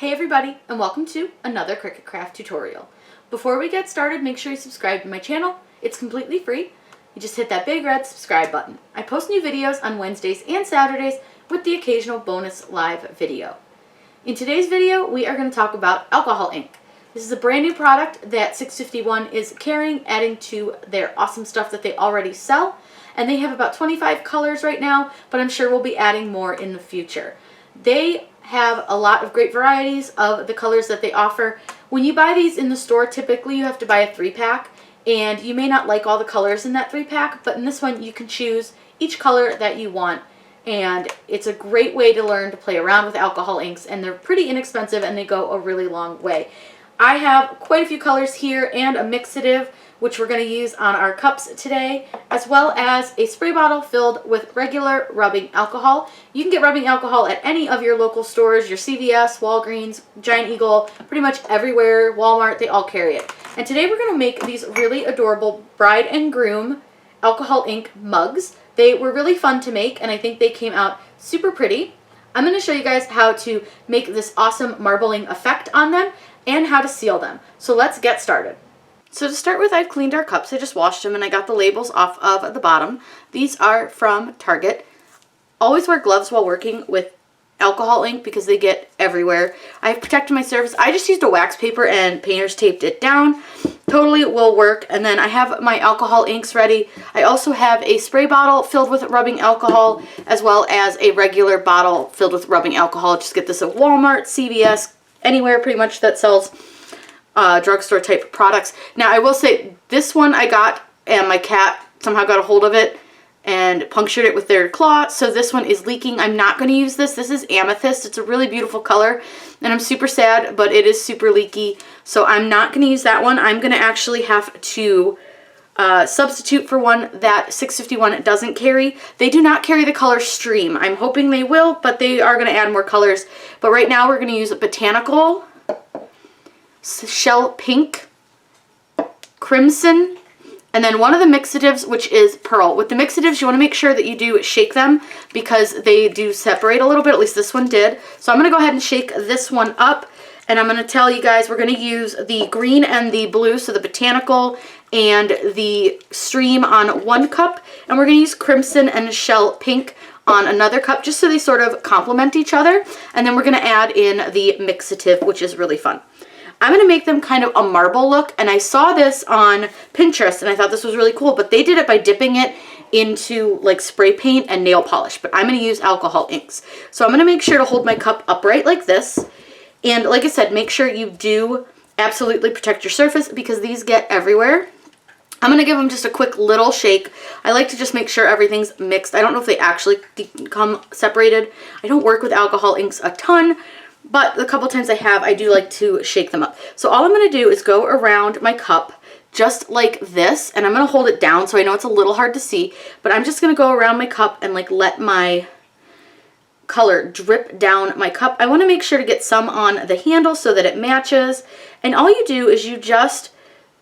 Hey everybody, and welcome to another Cricut Craft tutorial. Before we get started, make sure you subscribe to my channel. It's completely free. You just hit that big red subscribe button. I post new videos on Wednesdays and Saturdays with the occasional bonus live video. In today's video, we are going to talk about alcohol ink. This is a brand new product that 651 is carrying, adding to their awesome stuff that they already sell. And they have about 25 colors right now, but I'm sure we'll be adding more in the future. They have a lot of great varieties of the colors that they offer. When you buy these in the store, typically you have to buy a 3-pack, and you may not like all the colors in that 3-pack, but in this one you can choose each color that you want, and it's a great way to learn to play around with alcohol inks, and they're pretty inexpensive and they go a really long way. I have quite a few colors here and a mixative, which we're going to use on our cups today, as well as a spray bottle filled with regular rubbing alcohol. You can get rubbing alcohol at any of your local stores, your CVS, Walgreens, Giant Eagle, pretty much everywhere, Walmart, they all carry it. And today we're going to make these really adorable bride and groom alcohol ink mugs. They were really fun to make, and I think they came out super pretty. I'm going to show you guys how to make this awesome marbling effect on them and how to seal them. So let's get started. So to start with, I've cleaned our cups. I just washed them and I got the labels off of the bottom. These are from Target. Always wear gloves while working with alcohol ink because they get everywhere. I've protected my surface. I just used a wax paper and painter's taped it down. Totally will work. And then I have my alcohol inks ready. I also have a spray bottle filled with rubbing alcohol, as well as a regular bottle filled with rubbing alcohol. Just get this at Walmart, CVS, anywhere pretty much that sells drugstore type products. Now I will say this one I got, and my cat somehow got a hold of it and punctured it with their claw, so this one is leaking. I'm not going to use this. This is amethyst. It's a really beautiful color and I'm super sad, but it is super leaky, so I'm not going to use that one. I'm going to actually have to substitute for one that 651 doesn't carry. They do not carry the color Stream. I'm hoping they will, but they are going to add more colors. But right now we're going to use Botanical, Shell Pink, Crimson, and then one of the mixatives, which is Pearl. With the mixatives, you want to make sure that you do shake them because they do separate a little bit. At least this one did. So I'm going to go ahead and shake this one up, and I'm going to tell you guys we're going to use the green and the blue, so the Botanical and the Stream on one cup, and we're going to use Crimson and Shell Pink on another cup, just so they sort of complement each other. And then we're going to add in the mixative, which is really fun. I'm going to make them kind of a marble look, and I saw this on Pinterest and I thought this was really cool, but they did it by dipping it into like spray paint and nail polish, but I'm going to use alcohol inks. So I'm going to make sure to hold my cup upright like this, and like I said, make sure you do absolutely protect your surface because these get everywhere. I'm going to give them just a quick little shake. I like to just make sure everything's mixed. I don't know if they actually come separated. I don't work with alcohol inks a ton, but the couple times I have, I do like to shake them up. So all I'm going to do is go around my cup just like this, and I'm going to hold it down so I know it's a little hard to see, but I'm just going to go around my cup and like let my color drip down my cup. I want to make sure to get some on the handle so that it matches, and all you do is you just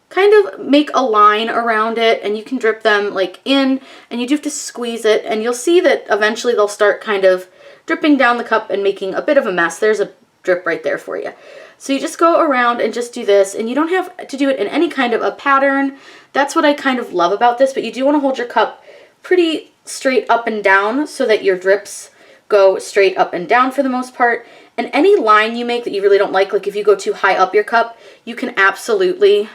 kind of make a line around it, and you can drip them like in, and you do have to squeeze it, and you'll see that eventually they'll start kind of dripping down the cup and making a bit of a mess. There's a drip right there for you. So you just go around and just do this, and you don't have to do it in any kind of a pattern. That's what I kind of love about this, but you do want to hold your cup pretty straight up and down so that your drips go straight up and down for the most part. And any line you make that you really don't like if you go too high up your cup, you can absolutely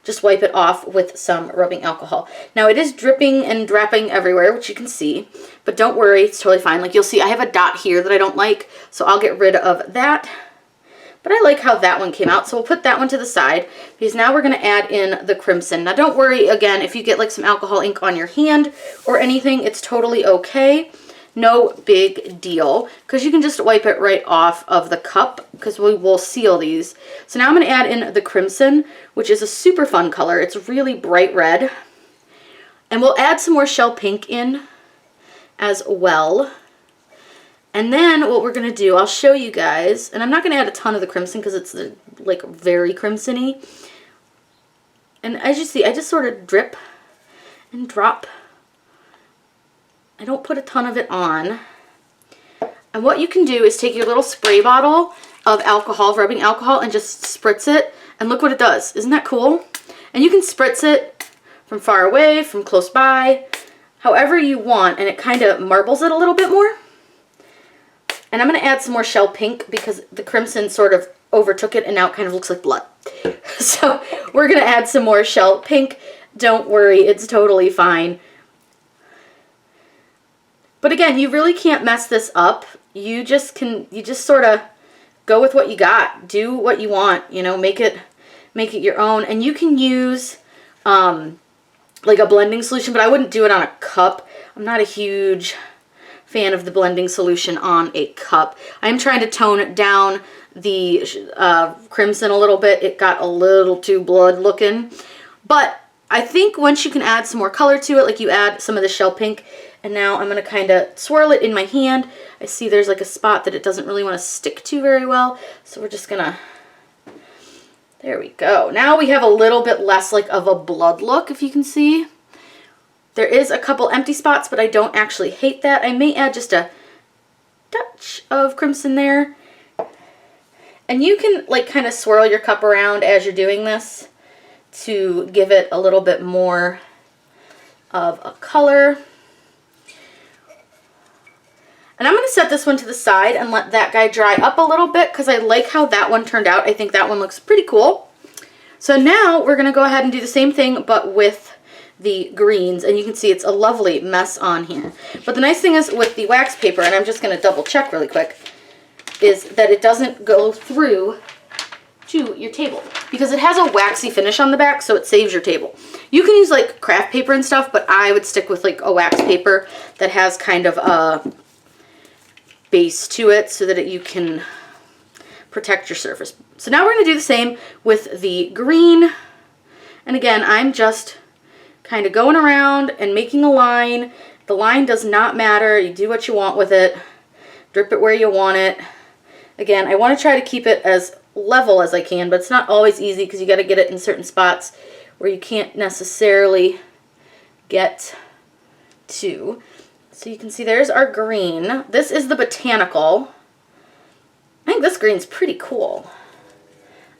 just wipe it off with some rubbing alcohol. Now it is dripping and dropping everywhere, which you can see, but don't worry, it's totally fine. Like you'll see I have a dot here that I don't like, so I'll get rid of that. But I like how that one came out, so we'll put that one to the side because now we're going to add in the Crimson. Now don't worry, again, if you get like some alcohol ink on your hand or anything, it's totally okay. No big deal, because you can just wipe it right off of the cup because we will seal these. So now I'm going to add in the Crimson, which is a super fun color. It's really bright red. And we'll add some more Shell Pink in as well. And then what we're going to do, I'll show you guys, and I'm not going to add a ton of the Crimson because it's like very crimson-y. And as you see, I just sort of drip and drop. I don't put a ton of it on. And what you can do is take your little spray bottle of alcohol, rubbing alcohol, and just spritz it. And look what it does. Isn't that cool? And you can spritz it from far away, from close by, however you want, and it kind of marbles it a little bit more. And I'm going to add some more shell pink because the crimson sort of overtook it and now it kind of looks like blood. So we're going to add some more shell pink. Don't worry, it's totally fine. But again, you really can't mess this up. You just sort of go with what you got. Do what you want, you know, make it your own. And you can use like a blending solution, but I wouldn't do it on a cup. I'm not a huge fan of the blending solution on a cup. I'm trying to tone down the crimson a little bit. It got a little too blood looking. But I think once you can add some more color to it, like you add some of the shell pink, and now I'm going to kind of swirl it in my hand. I see there's like a spot that it doesn't really want to stick to very well. So we're just going to, there we go. Now we have a little bit less like of a blood look, if you can see. There is a couple empty spots, but I don't actually hate that. I may add just a touch of crimson there. And you can like kind of swirl your cup around as you're doing this to give it a little bit more of a color. And I'm going to set this one to the side and let that guy dry up a little bit because I like how that one turned out. I think that one looks pretty cool. So now we're going to go ahead and do the same thing but with the greens, and you can see it's a lovely mess on here. But the nice thing is with the wax paper, and I'm just going to double check really quick, is that it doesn't go through to your table because it has a waxy finish on the back, so it saves your table. You can use like craft paper and stuff, but I would stick with like a wax paper that has kind of a base to it so that you can protect your surface. So now we're going to do the same with the green. And again, I'm just kind of going around and making a line. The line does not matter. You do what you want with it. Drip it where you want it. Again, I want to try to keep it as level as I can, but it's not always easy because you got to get it in certain spots where you can't necessarily get to. So you can see there's our green. This is the botanical. I think this green's pretty cool.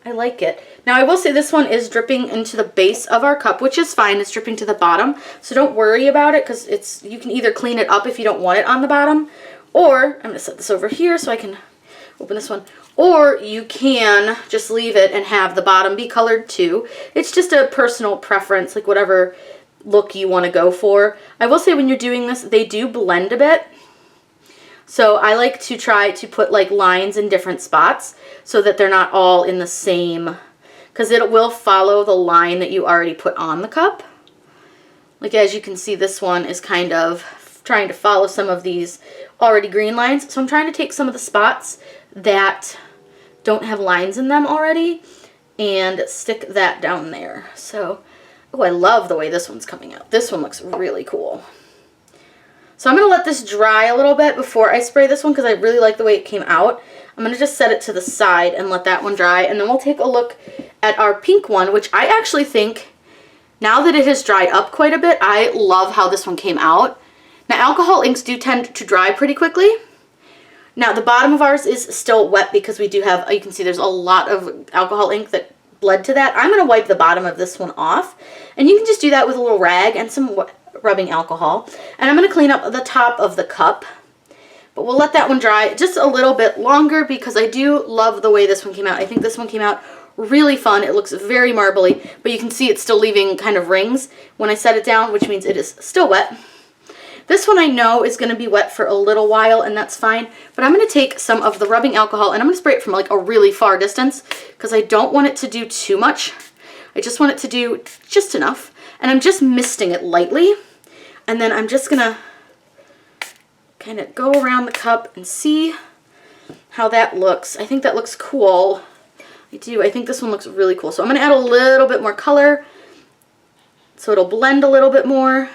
I like it. Now I will say this one is dripping into the base of our cup, which is fine. It's dripping to the bottom, so don't worry about it because you can either clean it up if you don't want it on the bottom, or I'm going to set this over here so I can open this one, or you can just leave it and have the bottom be colored too. It's just a personal preference, like whatever look you want to go for. I will say when you're doing this, they do blend a bit. So I like to try to put like lines in different spots so that they're not all in the same, because it will follow the line that you already put on the cup. Like as you can see, this one is kind of trying to follow some of these already green lines. So I'm trying to take some of the spots that don't have lines in them already and stick that down there. So, oh, I love the way this one's coming out. This one looks really cool. So I'm going to let this dry a little bit before I spray this one because I really like the way it came out. I'm going to just set it to the side and let that one dry, and then we'll take a look at our pink one, which I actually think, now that it has dried up quite a bit, I love how this one came out. Now alcohol inks do tend to dry pretty quickly. Now the bottom of ours is still wet because we do have, you can see there's a lot of alcohol ink that bled to that. I'm going to wipe the bottom of this one off, and you can just do that with a little rag and some rubbing alcohol. And I'm going to clean up the top of the cup, but we'll let that one dry just a little bit longer because I do love the way this one came out. I think this one came out really fun. It looks very marbly, but you can see it's still leaving kind of rings when I set it down, which means it is still wet. This one I know is going to be wet for a little while, and that's fine, but I'm going to take some of the rubbing alcohol and I'm going to spray it from like a really far distance because I don't want it to do too much. I just want it to do just enough, and I'm just misting it lightly, and then I'm just going to kind of go around the cup and see how that looks. I think that looks cool. I do. I think this one looks really cool. So I'm going to add a little bit more color so it'll blend a little bit more,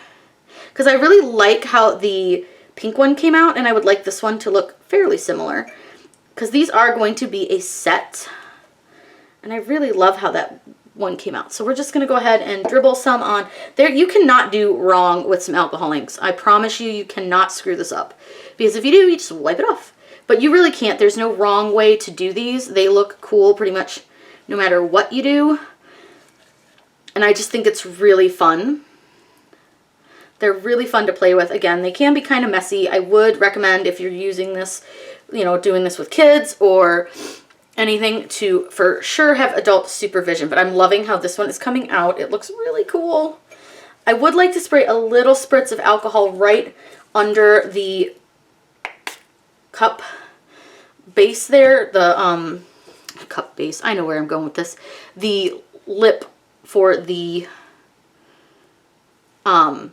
because I really like how the pink one came out, and I would like this one to look fairly similar because these are going to be a set, and I really love how that one came out. So we're just going to go ahead and dribble some on there. You cannot do wrong with some alcohol inks. I promise you, you cannot screw this up, because if you do, you just wipe it off. But you really can't. There's no wrong way to do these. They look cool pretty much no matter what you do. And I just think it's really fun. They're really fun to play with. Again, they can be kind of messy. I would recommend, if you're using this, you know, doing this with kids or anything, to for sure have adult supervision. But I'm loving how this one is coming out. It looks really cool. I would like to spray a little spritz of alcohol right under the cup base there. The cup base. I know where I'm going with this. The lip for the oh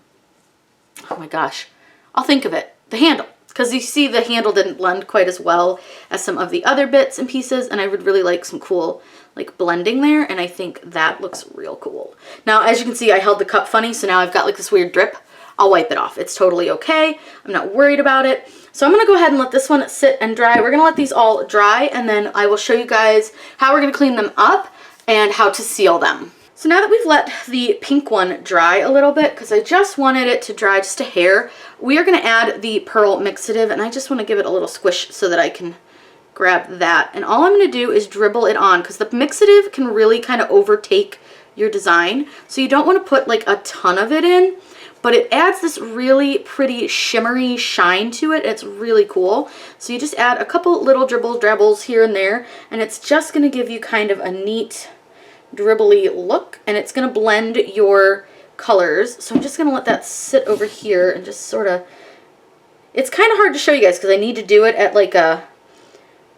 my gosh, I'll think of it. The handle. Because you see the handle didn't blend quite as well as some of the other bits and pieces, and I would really like some cool like blending there, and I think that looks real cool. Now, as you can see, I held the cup funny, so now I've got like this weird drip. I'll wipe it off. It's totally okay. I'm not worried about it. So I'm going to go ahead and let this one sit and dry. We're going to let these all dry, and then I will show you guys how we're going to clean them up and how to seal them. So now that we've let the pink one dry a little bit, because I just wanted it to dry just a hair, we are going to add the pearl mixative, and I just want to give it a little squish so that I can grab that. And all I'm going to do is dribble it on, because the mixative can really kind of overtake your design. So you don't want to put like a ton of it in, but it adds this really pretty shimmery shine to it. It's really cool. So you just add a couple little dribbles here and there, and it's just going to give you kind of a neat dribbly look, and it's going to blend your colors. So I'm just going to let that sit over here and just sort of, it's kind of hard to show you guys because I need to do it at like a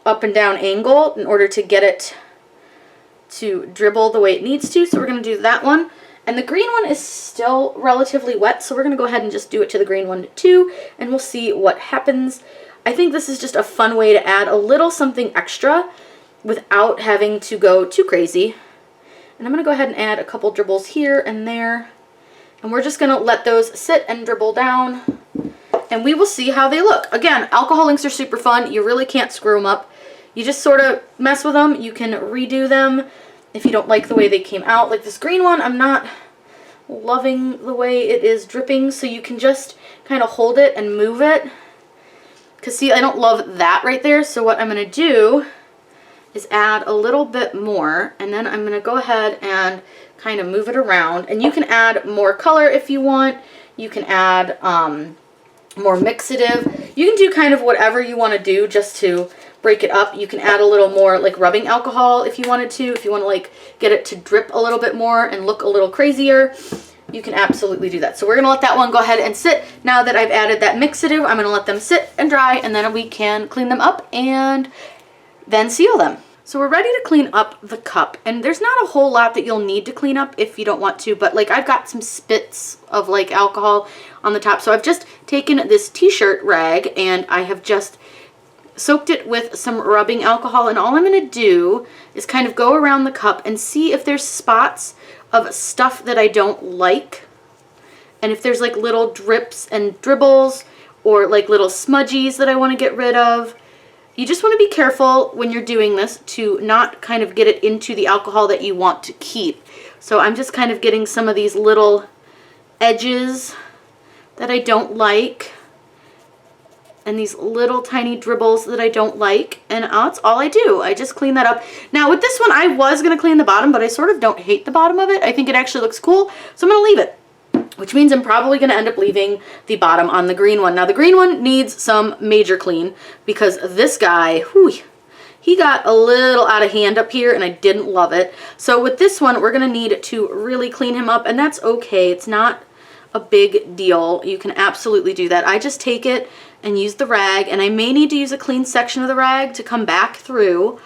up and down angle in order to get it to dribble the way it needs to. So we're going to do that one, and the green one is still relatively wet, so we're going to go ahead and just do it to the green one too, and we'll see what happens. I think this is just a fun way to add a little something extra without having to go too crazy. And I'm going to go ahead and add a couple dribbles here and there. And we're just going to let those sit and dribble down. And we will see how they look. Again, alcohol inks are super fun. You really can't screw them up. You just sort of mess with them. You can redo them if you don't like the way they came out. Like this green one, I'm not loving the way it is dripping. So you can just kind of hold it and move it. Because see, I don't love that right there. So what I'm going to do is add a little bit more, and then I'm going to go ahead and kind of move it around. And you can add more color if you want. You can add more mixative. You can do kind of whatever you want to do just to break it up. You can add a little more like rubbing alcohol if you wanted to. If you want to like get it to drip a little bit more and look a little crazier, you can absolutely do that. So we're going to let that one go ahead and sit. Now that I've added that mixative, I'm going to let them sit and dry, and then we can clean them up and then seal them. So we're ready to clean up the cup, and there's not a whole lot that you'll need to clean up if you don't want to, but like I've got some spits of like alcohol on the top. So I've just taken this t-shirt rag and I have just soaked it with some rubbing alcohol, and all I'm going to do is kind of go around the cup and see if there's spots of stuff that I don't like, and if there's like little drips and dribbles or like little smudgies that I want to get rid of. You just want to be careful when you're doing this to not kind of get it into the alcohol that you want to keep. So I'm just kind of getting some of these little edges that I don't like, and these little tiny dribbles that I don't like, and that's all I do. I just clean that up. Now with this one, I was going to clean the bottom, but I sort of don't hate the bottom of it. I think it actually looks cool, so I'm going to leave it. Which means I'm probably going to end up leaving the bottom on the green one. Now the green one needs some major clean because this guy, whew, he got a little out of hand up here and I didn't love it. So with this one, we're going to need to really clean him up, and that's okay. It's not a big deal. You can absolutely do that. I just take it and use the rag, and I may need to use a clean section of the rag to come back through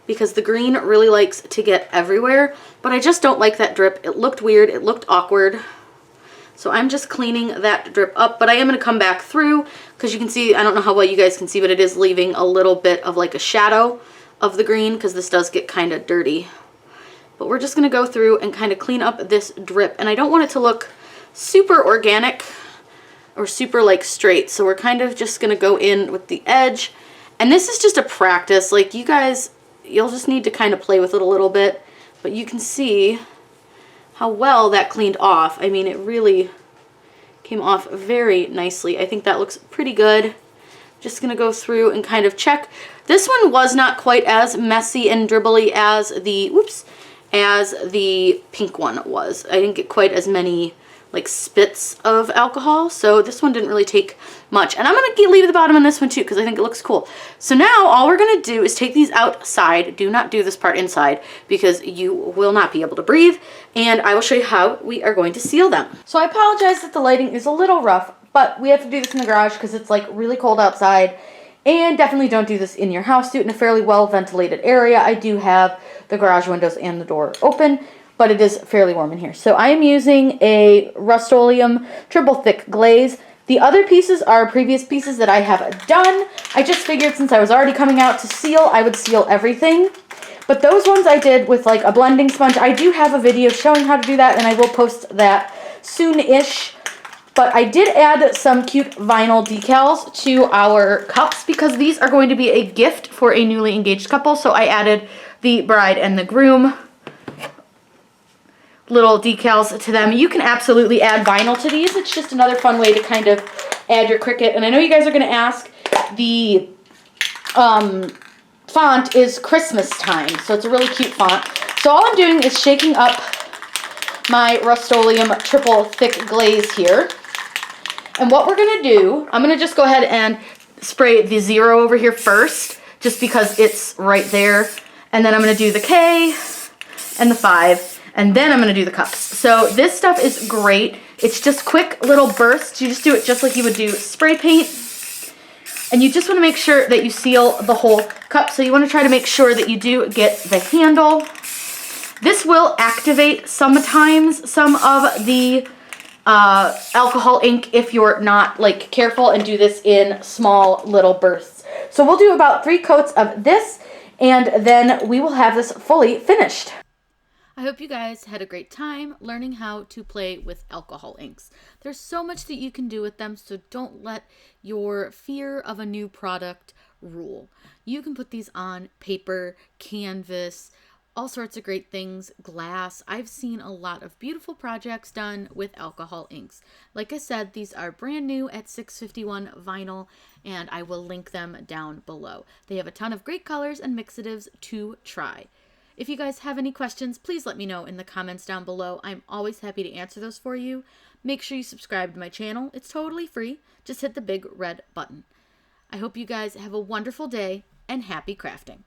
because the green really likes to get everywhere, but I just don't like that drip. It looked weird. It looked awkward. So I'm just cleaning that drip up, but I am going to come back through because you can see, I don't know how well you guys can see, but it is leaving a little bit of like a shadow of the green because this does get kind of dirty. But we're just going to go through and kind of clean up this drip, and I don't want it to look super organic or super like straight. So we're kind of just going to go in with the edge, and this is just a practice. Like you guys, you'll just need to kind of play with it a little bit, but you can see how well that cleaned off. I mean, it really came off very nicely. I think that looks pretty good. Just gonna go through and kind of check. This one was not quite as messy and dribbly as the, as the pink one was. I didn't get quite as many like spits of alcohol, so this one didn't really take much. And I'm gonna leave the bottom on this one too because I think it looks cool. So now all we're gonna do is take these outside. Do not do this part inside because you will not be able to breathe, and I will show you how we are going to seal them. So I apologize that the lighting is a little rough, but we have to do this in the garage because it's like really cold outside. And definitely don't do this in your house. Do it in a fairly well ventilated area. I do have the garage windows and the door open, but it is fairly warm in here. So I am using a Rust-Oleum triple thick glaze. The other pieces are previous pieces that I have done. I just figured since I was already coming out to seal, I would seal everything. But those ones I did with like a blending sponge. I do have a video showing how to do that, and I will post that soon-ish. But I did add some cute vinyl decals to our cups because these are going to be a gift for a newly engaged couple. So I added the bride and the groom little decals to them. You can absolutely add vinyl to these. It's just another fun way to kind of add your CRICUT. And I know you guys are going to ask, the font is Christmas time, so it's a really cute font. So all I'm doing is shaking up my Rust-Oleum triple thick glaze here. And what we're going to do, I'm going to just go ahead and spray the 0 over here first, just because it's right there. And then I'm going to do the K and the 5, and then I'm going to do the cups. So this stuff is great. It's just quick little bursts. You just do it just like you would do spray paint. And you just want to make sure that you seal the whole cup. So you want to try to make sure that you do get the handle. This will activate sometimes some of the alcohol ink if you're not like careful and do this in small little bursts. So we'll do about 3 coats of this, and then we will have this fully finished. I hope you guys had a great time learning how to play with alcohol inks. There's so much that you can do with them, so don't let your fear of a new product rule. You can put these on paper, canvas, all sorts of great things, glass. I've seen a lot of beautiful projects done with alcohol inks. Like I said, these are brand new at 651 vinyl, and I will link them down below. They have a ton of great colors and mixatives to try. If you guys have any questions, please let me know in the comments down below. I'm always happy to answer those for you. Make sure you subscribe to my channel. It's totally free. Just hit the big red button. I hope you guys have a wonderful day and happy crafting.